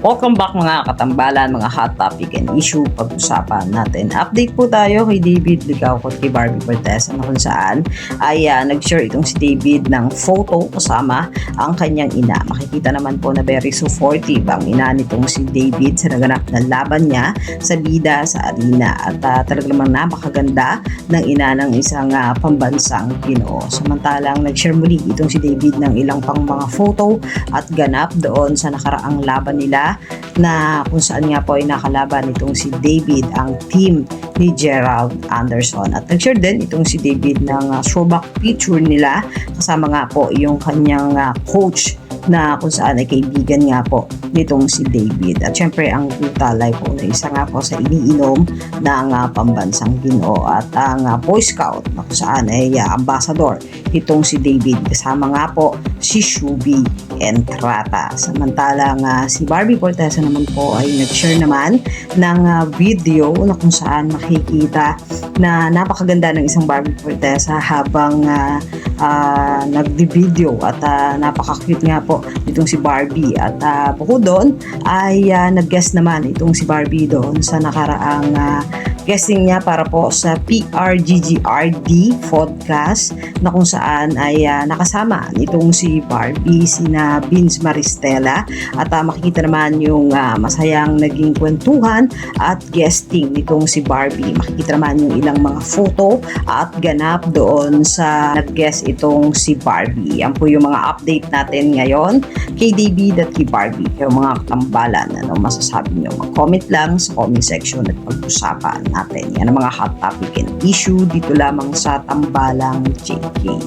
Welcome back mga katambalan, mga hot topic and issue pag-usapan natin. Update po tayo kay David Licauco at kay Barbie Fortesa na kung saan ay nag-share itong si David ng photo kasama ang kanyang ina. Makikita naman po na very supportive ang ina nitong si David sa naganap na laban niya sa bida sa arena. At talaga namang napakaganda ng ina ng isang pambansang Ginoo. Samantalang nag-share muli itong si David ng ilang pang mga photo at ganap doon sa nakaraang laban nila na kung saan nga po ay nakalaban itong si David ang team ni Gerald Anderson. At nag-share din itong si David ng throwback picture nila kasama nga po yung kanyang coach na kung saan ay kaibigan nga po nitong si David. At syempre ang gutalay po na isa nga po sa iniinom ng pambansang Ginoo at ang Boy Scout na kung saan ay ambassador itong si David kasama nga po si Shubi Entrata. Samantalang si Barbie Fortesa naman po ay nag-share naman ng video na kung saan makikita na napakaganda ng isang Barbie Fortesa habang nagdi-video at napaka-cute nga po itong si Barbie. At bukod doon ay nag-guest naman itong si Barbie doon sa nakaraang guesting niya para po sa PRGGRD podcast na kung saan ay nakasama nitong si Barbie, sina Vince Maristella at makikita naman yung masayang naging kwentuhan at guesting nitong si Barbie. Makikita naman yung ilang mga photo at ganap doon sa nag-guest itong si Barbie. Yan po yung mga update natin ngayon kay David at kay Barbie. Kaya mga katambalan, ano masasabi nyo? Mag-comment lang sa comment section at pag-usapan natin. Yan ang mga hot topic and issue dito lamang sa Tambalang JK.